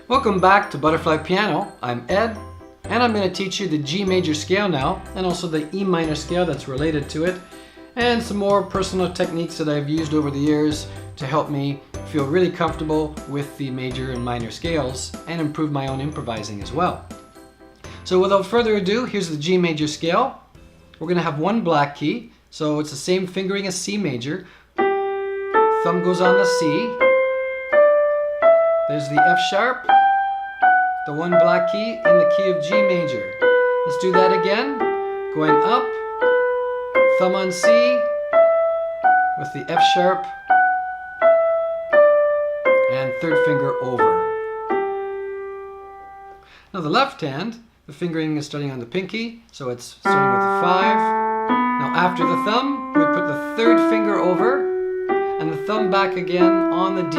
Welcome back to Butterfly Piano. I'm Ed, and I'm going to teach you the G major scale now, and also the E minor scale that's related to it, and some more personal techniques that I've used over the years to help me feel really comfortable with the major and minor scales and improve my own improvising as well. So without further ado, here's the G major scale. We're going to have one black key, so it's the same fingering as C major. Thumb goes on the C. There's the F sharp, the one black key in the key of G major. Let's do that again. Going up, thumb on C with the F sharp and third finger over. Now the left hand, the fingering is starting on the pinky, so it's starting with the 5. Now after the thumb, we put the third finger over and the thumb back again on the D.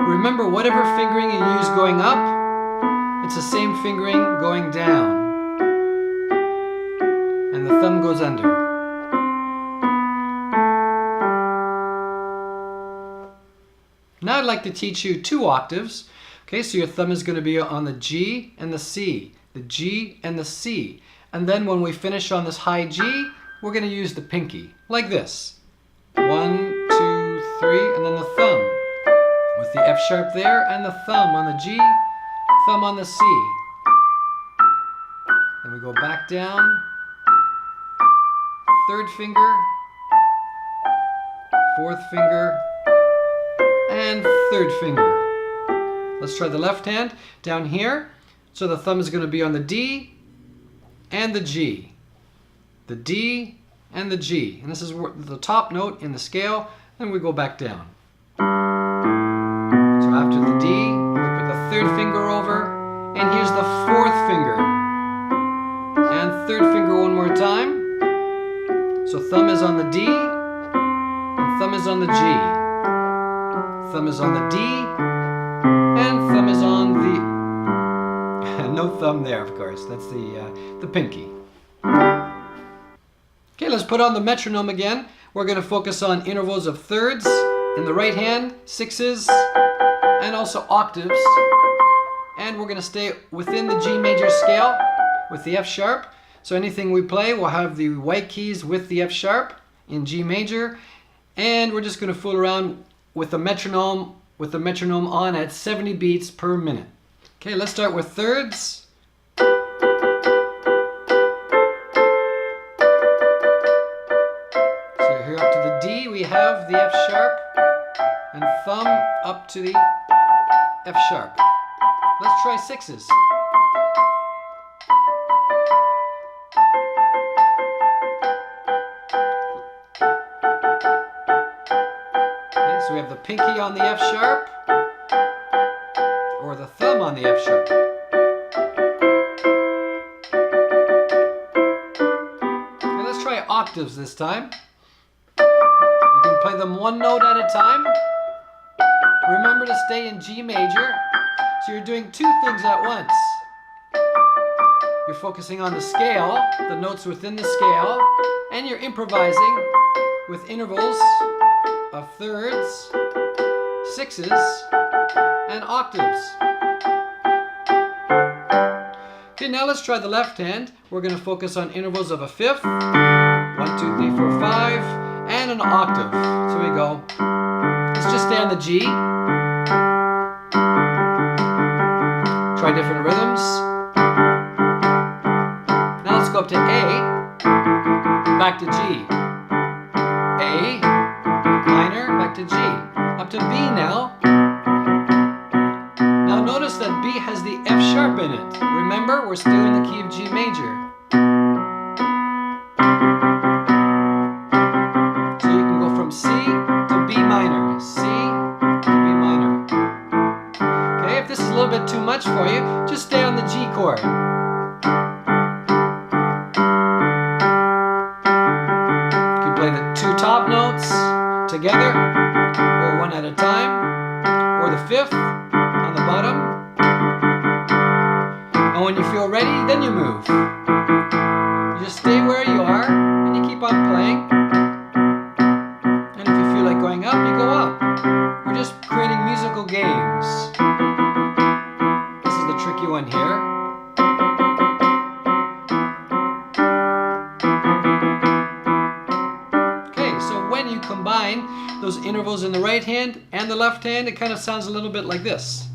Remember, whatever fingering you use going up, it's the same fingering going down. And the thumb goes under. Now I'd like to teach you 2 octaves. Okay, so your thumb is going to be on the G and the C. The G and the C. And then when we finish on this high G, we're going to use the pinky, like this. 1, 2, 3, and then the thumb. With the F sharp there and the thumb on the G, thumb on the C. Then we go back down, third finger, fourth finger, and third finger. Let's try the left hand down here. So the thumb is going to be on the D and the G. The D and the G. And this is the top note in the scale. Then we go back down. So after the D, we put the third finger over, and here's the fourth finger. And third finger one more time. So thumb is on the D, and thumb is on the G. Thumb is on the D, and thumb is on the... no thumb there, of course. That's the pinky. Okay, let's put on the metronome again. We're going to focus on intervals of thirds in the right hand, sixes, and also octaves. And we're going to stay within the G major scale with the F sharp. So anything we play, we'll have the white keys with the F sharp in G major. And we're just going to fool around with the metronome on at 70 beats per minute. Okay, let's start with thirds. Here up to the D, we have the F sharp, and thumb up to the F sharp. Let's try sixes. Okay, so we have the pinky on the F sharp, or the thumb on the F sharp. Okay, let's try octaves this time. You can play them one note at a time. Remember to stay in G major. So you're doing 2 things at once. You're focusing on the scale, the notes within the scale, and you're improvising with intervals of thirds, sixes, and octaves. Okay, now let's try the left hand. We're going to focus on intervals of a fifth, 1, 2, 3, 4, 5, and an octave. So we go, let's just stay on the G. Try different rhythms. Now let's go up to A, back to G. A, minor, back to G. Up to B now. Now notice that B has the F sharp in it. Remember, we're still in the key of G major. C to B minor, C to B minor. Okay, if this is a little bit too much for you, just stay on the G chord. You can play the 2 top notes together, or one at a time, or the fifth on the bottom. And when you feel ready, then you move. You just stay where you are, and you keep on playing. Going up, you go up. We're just creating musical games. intervals in the right hand and the left hand, it kind of sounds a little bit like this.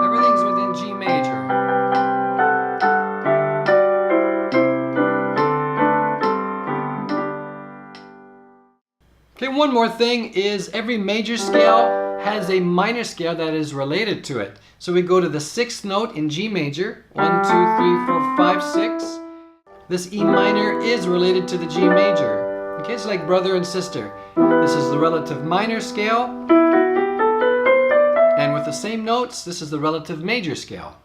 Everything's within G major. Okay, one more thing is every major scale has a minor scale that is related to it. So we go to the 6th note in G major. 1, 2, 3, 4, 5, 6. This E minor is related to the G major. Okay, it's like brother and sister. This is the relative minor scale. And with the same notes, this is the relative major scale.